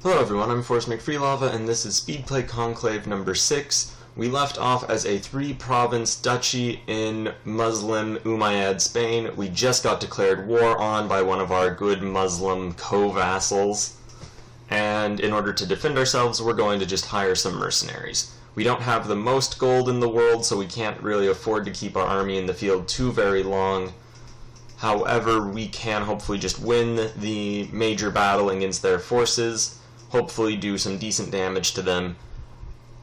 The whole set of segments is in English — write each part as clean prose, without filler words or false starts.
Hello everyone, I'm Forrest McFreelava, and this is Speedplay Conclave number 6. We left off as a 3-province duchy in Muslim Umayyad Spain. We just got declared war on by one of our good Muslim co-vassals, and in order to defend ourselves, we're going to just hire some mercenaries. We don't have the most gold in the world, so we can't really afford to keep our army in the field too very long. However, we can hopefully just win the major battle against their forces, hopefully do some decent damage to them,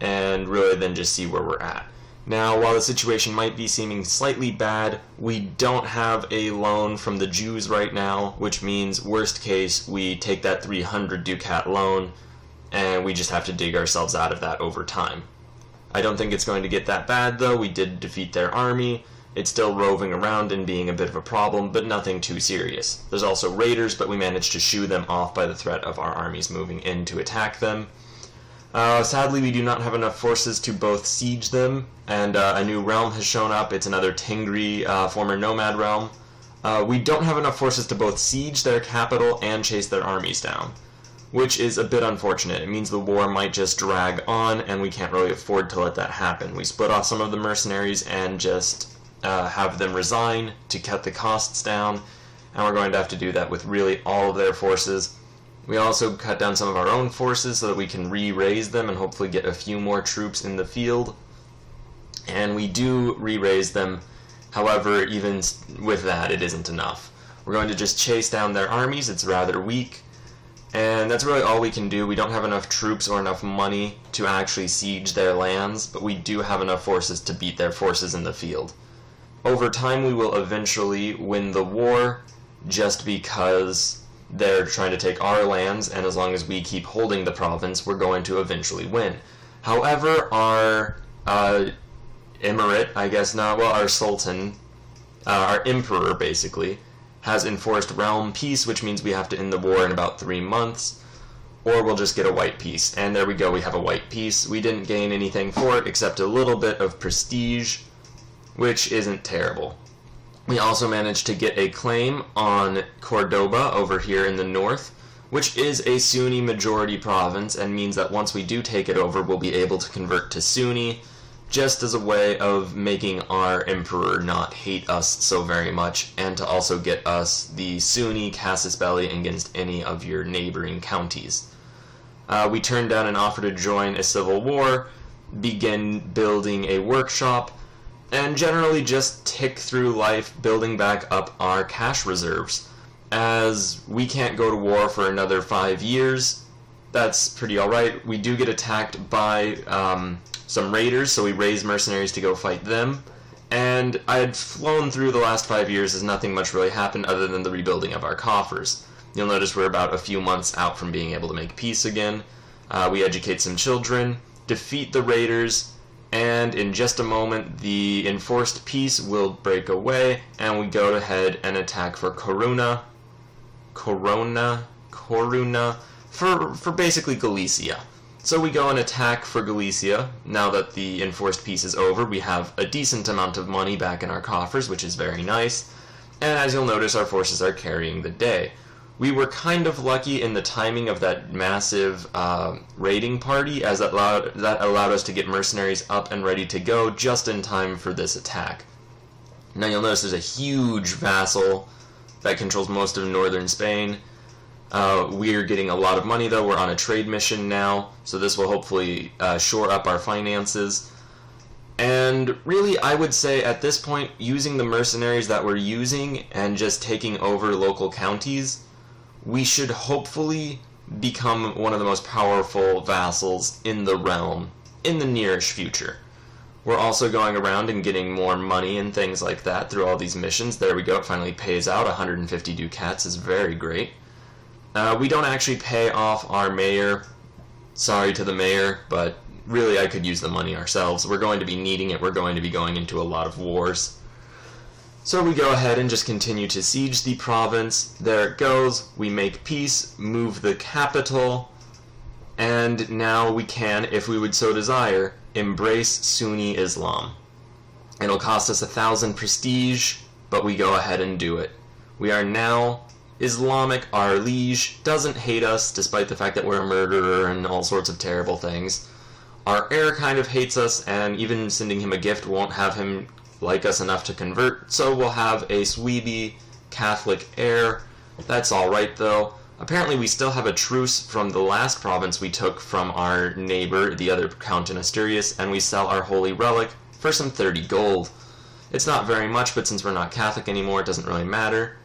and really then just see where we're at. Now, while the situation might be seeming slightly bad, we don't have a loan from the Jews right now, which means, worst case, we take that 300 ducat loan, and we just have to dig ourselves out of that over time. I don't think it's going to get that bad, though. We did defeat their army. It's still roving around and being a bit of a problem, but nothing too serious. There's also raiders, but we managed to shoo them off by the threat of our armies moving in to attack them. Sadly, we do not have enough forces to both siege them, and a new realm has shown up. It's another Tingri, former nomad realm. We don't have enough forces to both siege their capital and chase their armies down, which is a bit unfortunate. It means the war might just drag on, and we can't really afford to let that happen. We split off some of the mercenaries and just have them resign to cut the costs down, and we're going to have to do that with really all of their forces. We also cut down some of our own forces so that we can re-raise them and hopefully get a few more troops in the field. And we do re-raise them, however, even with that, it isn't enough. We're going to just chase down their armies. It's rather weak, and that's really all we can do. We don't have enough troops or enough money to actually siege their lands, but we do have enough forces to beat their forces in the field. Over time, we will eventually win the war, just because they're trying to take our lands, and as long as we keep holding the province, we're going to eventually win. However, our emirate, I guess not, well, our sultan, our emperor, basically, has enforced realm peace, which means we have to end the war in about 3 months, or we'll just get a white peace. And there we go, we have a white peace. We didn't gain anything for it except a little bit of prestige, which isn't terrible. We also managed to get a claim on Cordoba over here in the north, which is a Sunni majority province, and means that once we do take it over, we'll be able to convert to Sunni, just as a way of making our emperor not hate us so very much, and to also get us the Sunni casus belli against any of your neighboring counties. We turned down an offer to join a civil war, begin building a workshop, and generally just tick through life building back up our cash reserves. As we can't go to war for another 5 years, that's pretty alright. We do get attacked by some raiders, so we raise mercenaries to go fight them. And I had flown through the last 5 years as nothing much really happened other than the rebuilding of our coffers. You'll notice we're about a few months out from being able to make peace again. We educate some children, defeat the raiders, and in just a moment the enforced peace will break away, and we go ahead and attack for Coruna, for basically Galicia. So we go and attack for Galicia. Now that the enforced peace is over, we have a decent amount of money back in our coffers, which is very nice, and as you'll notice, our forces are carrying the day. We were kind of lucky in the timing of that massive raiding party, as that allowed us to get mercenaries up and ready to go just in time for this attack. Now you'll notice there's a huge vassal that controls most of northern Spain. We're getting a lot of money though. We're on a trade mission now, so this will hopefully shore up our finances. And really, I would say at this point, using the mercenaries that we're using and just taking over local counties, we should hopefully become one of the most powerful vassals in the realm in the nearish future. We're also going around and getting more money and things like that through all these missions. There we go, it finally pays out. 150 ducats is very great. We don't actually pay off our mayor. Sorry to the mayor, but really I could use the money ourselves. We're going to be needing it. We're going to be going into a lot of wars. So we go ahead and just continue to siege the province. There it goes. We make peace, move the capital, and now we can, if we would so desire, embrace Sunni Islam. It'll cost us 1,000 prestige, but we go ahead and do it. We are now Islamic, our liege, doesn't hate us, despite the fact that we're a murderer and all sorts of terrible things. Our heir kind of hates us, and even sending him a gift won't have him like us enough to convert, so we'll have a Sweeby Catholic heir. That's alright, though. Apparently we still have a truce from the last province we took from our neighbor, the other count in Asturias, and we sell our holy relic for some 30 gold. It's not very much, but since we're not Catholic anymore, it doesn't really matter.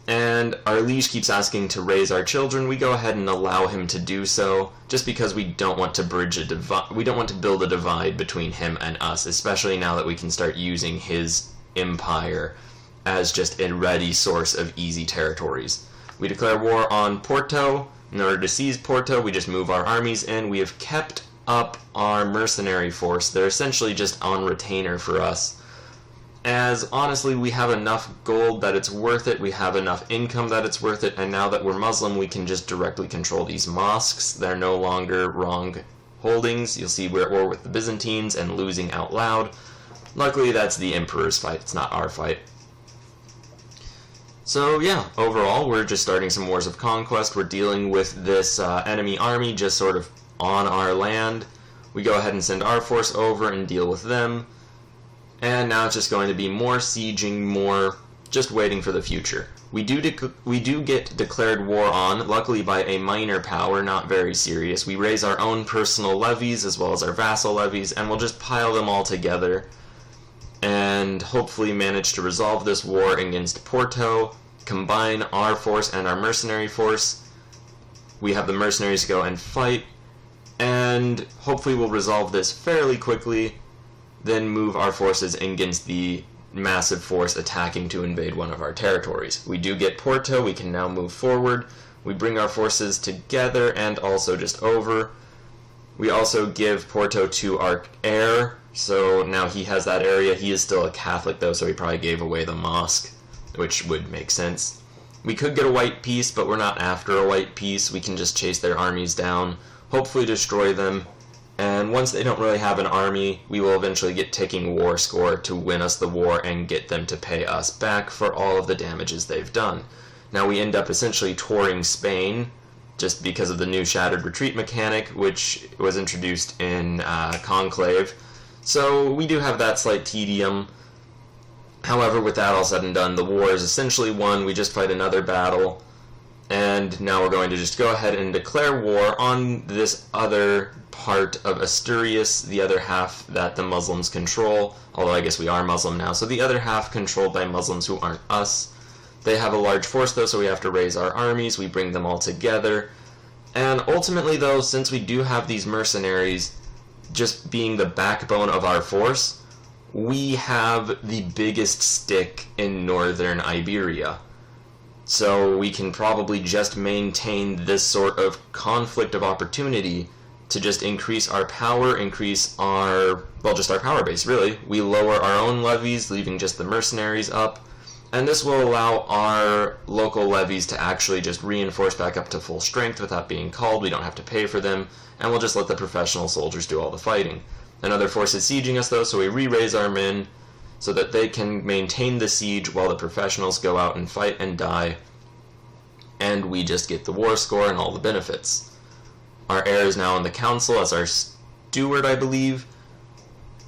And our liege keeps asking to raise our children. We go ahead and allow him to do so, just because we don't want to bridge a divide. We don't want to build a divide between him and us, especially now that we can start using his empire as just a ready source of easy territories. We declare war on Porto. In order to seize Porto, we just move our armies in. We have kept up our mercenary force. They're essentially just on retainer for us, as honestly we have enough gold that it's worth it, we have enough income that it's worth it, and now that we're Muslim we can just directly control these mosques. They're no longer wrong holdings. You'll see we're at war with the Byzantines and losing out loud. Luckily that's the Emperor's fight, it's not our fight. So yeah, overall we're just starting some wars of conquest. We're dealing with this enemy army just sort of on our land. We go ahead and send our force over and deal with them. And now it's just going to be more sieging, more just waiting for the future. We do get declared war on, luckily by a minor power, not very serious. We raise our own personal levies as well as our vassal levies, and we'll just pile them all together and hopefully manage to resolve this war against Porto, combine our force and our mercenary force. We have the mercenaries go and fight, and hopefully we'll resolve this fairly quickly, then move our forces against the massive force attacking to invade one of our territories. We do get Porto, we can now move forward. We bring our forces together and also just over. We also give Porto to our heir, so now he has that area. He is still a Catholic though, so he probably gave away the mosque, which would make sense. We could get a white peace, but we're not after a white peace. We can just chase their armies down, hopefully destroy them. And once they don't really have an army, we will eventually get ticking war score to win us the war and get them to pay us back for all of the damages they've done. Now we end up essentially touring Spain, just because of the new Shattered Retreat mechanic, which was introduced in Conclave. So we do have that slight tedium. However, with that all said and done, the war is essentially won. We just fight another battle. And now we're going to just go ahead and declare war on this other part of Asturias, the other half that the Muslims control, although I guess we are Muslim now, so the other half controlled by Muslims who aren't us. They have a large force though, so we have to raise our armies, we bring them all together, and ultimately though, since we do have these mercenaries just being the backbone of our force, we have the biggest stick in northern Iberia. So we can probably just maintain this sort of conflict of opportunity to just increase our power, increase our, well, just our power base, really. We lower our own levies, leaving just the mercenaries up, and this will allow our local levies to actually just reinforce back up to full strength without being called. We don't have to pay for them, and we'll just let the professional soldiers do all the fighting. Another force is sieging us, though, so we re-raise our men so that they can maintain the siege while the professionals go out and fight and die, and we just get the war score and all the benefits. Our heir is now in the council as our steward, I believe,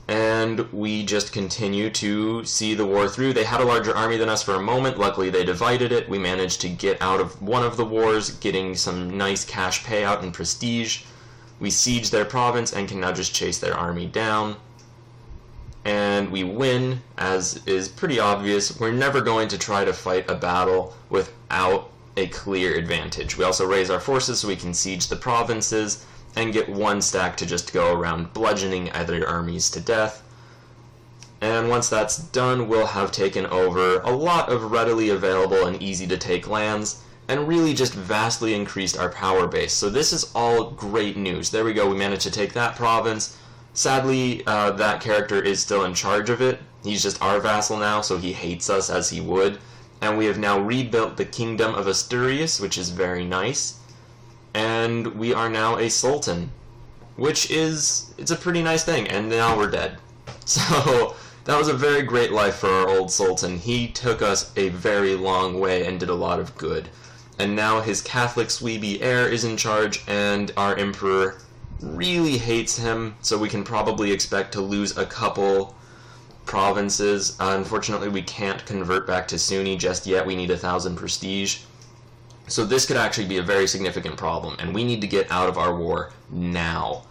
and we just continue to see the war through. They had a larger army than us for a moment. Luckily, they divided it. We managed to get out of one of the wars, getting some nice cash payout and prestige. We siege their province and can now just chase their army down. And we win, as is pretty obvious. We're never going to try to fight a battle without a clear advantage. We also raise our forces so we can siege the provinces and get one stack to just go around bludgeoning other armies to death. And once that's done, we'll have taken over a lot of readily available and easy to take lands and really just vastly increased our power base. So this is all great news. There we go, we managed to take that province. Sadly, that character is still in charge of it. He's just our vassal now, so he hates us as he would. And we have now rebuilt the Kingdom of Asturias, which is very nice. And we are now a sultan, which is, it's a pretty nice thing. And now we're dead. So That was a very great life for our old Sultan. He took us a very long way and did a lot of good. And now his Catholic Sweeby heir is in charge, and our Emperor really hates him, so we can probably expect to lose a couple provinces. Unfortunately, we can't convert back to Sunni just yet. We need 1,000 prestige. So this could actually be a very significant problem, and we need to get out of our war now.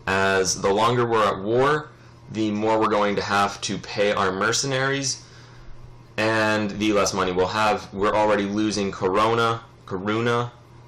As the longer we're at war, the more we're going to have to pay our mercenaries, and the less money we'll have. We're already losing Coruna.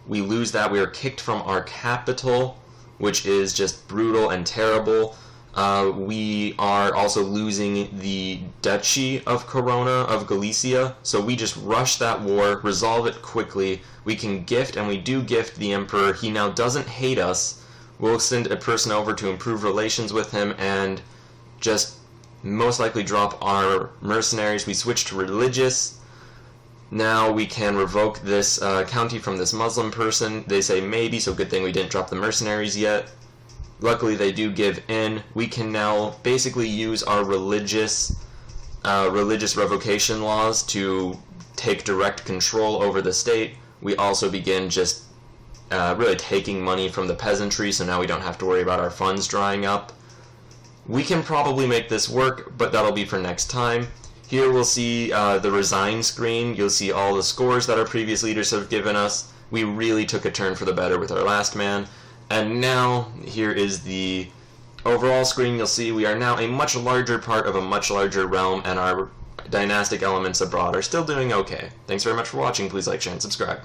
We lose that. We are kicked from our capital, which is just brutal and terrible. We are also losing the Duchy of Corona of Galicia, so we just rush that war, resolve it quickly. We can gift, and we do gift the Emperor. He now doesn't hate us. We'll send a person over to improve relations with him, and just most likely drop our mercenaries. We switch to religious. Now we can revoke this county from this Muslim person. They say maybe, so good thing we didn't drop the mercenaries yet. Luckily they do give in. We can now basically use our religious revocation laws to take direct control over the state. We also begin just really taking money from the peasantry, so now we don't have to worry about our funds drying up. We can probably make this work, but that'll be for next time. Here we'll see the resign screen. You'll see all the scores that our previous leaders have given us. We really took a turn for the better with our last man. And now, here is the overall screen. You'll see we are now a much larger part of a much larger realm, and our dynastic elements abroad are still doing okay. Thanks very much for watching. Please like, share, and subscribe.